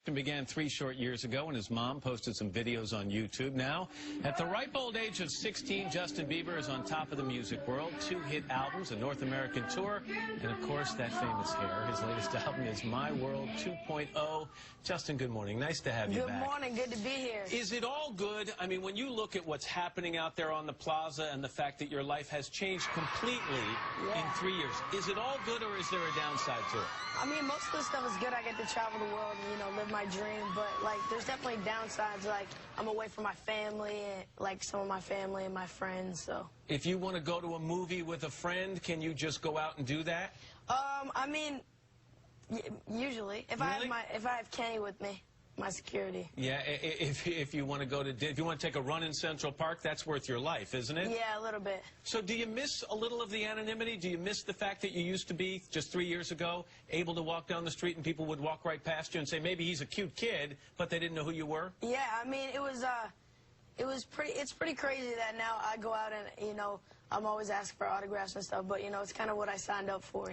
Justin began 3 short years ago when his mom posted some videos on YouTube. Now, at the ripe old age of 16, Justin Bieber is on top of the music world. 2 hit albums, a North American tour, and of course, that famous hair. His latest album is My World 2.0. Justin, good morning. Nice to have you back. Good morning. Good to be here. Is it all good? I mean, when you look at what's happening out there on the plaza and the fact that your life has changed completely in 3 years, is it all good or is there a downside to it? I mean, most of the stuff is good. I get to travel the world and, live my dream. But, there's definitely downsides. I'm away from my family, and, some of my family and my friends, so. If you want to go to a movie with a friend, can you just go out and do that? I mean, usually. If really? if I have Kenny with me. My security. Yeah, if you want to go to, if you want to take a run in Central Park, that's worth your life, isn't it? Yeah, a little bit. So do you miss a little of the anonymity? Do you miss the fact that you used to be, just 3 years ago, able to walk down the street and people would walk right past you and say, maybe he's a cute kid, but they didn't know who you were? Yeah, I mean, it's pretty crazy that now I go out and, I'm always asking for autographs and stuff, but, it's kind of what I signed up for,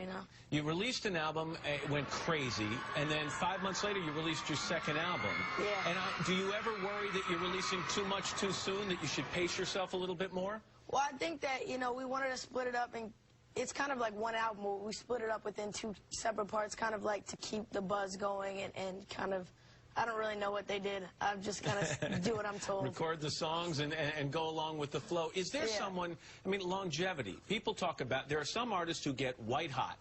You released an album, it went crazy, and then 5 months later you released your second album. Yeah. And do you ever worry that you're releasing too much too soon, that you should pace yourself a little bit more? Well, I think that, we wanted to split it up, and it's kind of like one album. We split it up within 2 separate parts, kind of like to keep the buzz going and kind of... I don't really know what they did. I just kind of do what I'm told. Record the songs and go along with the flow. Is there someone, I mean, longevity. People talk about, there are some artists who get white hot,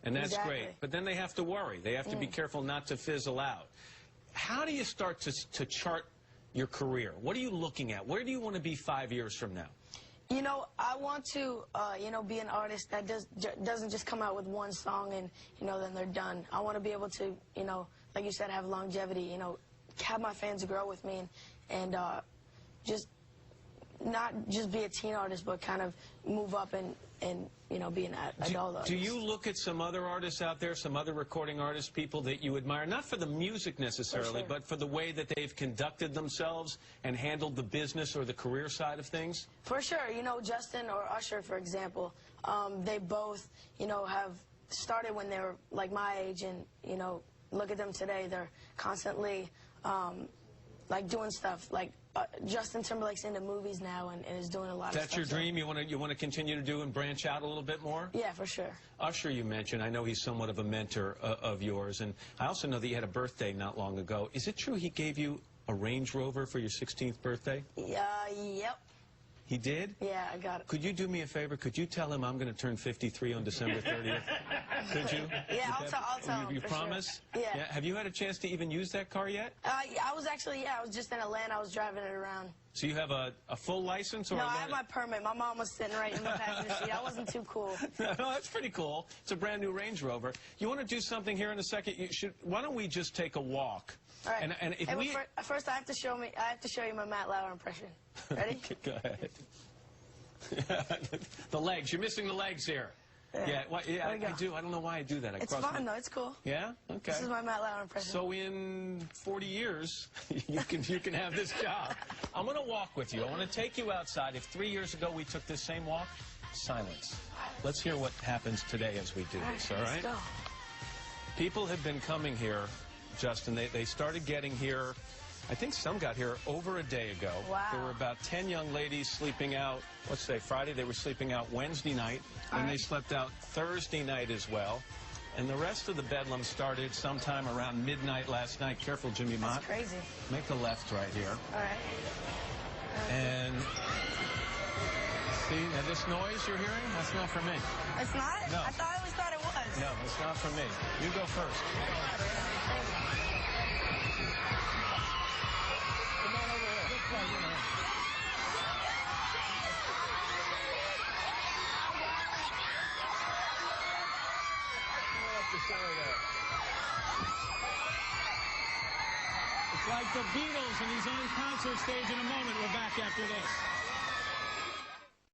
and that's great. But then they have to worry. They have to be careful not to fizzle out. How do you start to chart your career? What are you looking at? Where do you want to be 5 years from now? I want to, be an artist that doesn't just come out with one song and, then they're done. I want to be able to, like you said, have longevity, have my fans grow with me and just not just be a teen artist, but kind of move up and be an adult artist. Do you look at some other artists out there, some other recording artists, people that you admire, not for the music necessarily, but for the way that they've conducted themselves and handled the business or the career side of things? For sure. Justin or Usher, for example, they both, have started when they were like my age, and, look at them today. They're constantly, doing stuff. Justin Timberlake's into movies now and is doing a lot of stuff. That's your dream? You want to continue to do and branch out a little bit more? Yeah, for sure. Usher, you mentioned. I know he's somewhat of a mentor of yours, and I also know that you had a birthday not long ago. Is it true he gave you a Range Rover for your 16th birthday? Yep. He did? Yeah, I got it. Could you do me a favor? Could you tell him I'm going to turn 53 on December 30th? Could you? Yeah, I'll tell him. You promise? Sure. Yeah. Have you had a chance to even use that car yet? I was just in Atlanta. I was driving it around. So you have a full license? Or no, I have my permit. My mom was sitting right in the passenger seat. I wasn't too cool. No, that's pretty cool. It's a brand new Range Rover. You want to do something here in a second? Why don't we just take a walk? All right. And if first, I have to show you my Matt Lauer impression. Ready? Go ahead. The legs. You're missing the legs here. Yeah, I do. I don't know why I do that. It's fun, though. It's cool. Yeah? Okay. This is my Matt Lauer impression. So in 40 years, you can have this job. I'm going to walk with you. I want to take you outside. If 3 years ago we took this same walk, silence. Let's hear what happens today as we do this, all right? Let's go. People have been coming here, Justin. They started getting here. I think some got here over a day ago. Wow. There were about 10 young ladies sleeping out, let's say Friday. They were sleeping out Wednesday night, and they slept out Thursday night as well. And the rest of the bedlam started sometime around midnight last night. Careful, Jimmy Mott. That's crazy. Make a left right here. All right. And see, now this noise you're hearing, that's not for me. It's not? No. I always thought it was. No, it's not for me. You go first. It's like the Beatles, and he's on concert stage in a moment. We're back after this.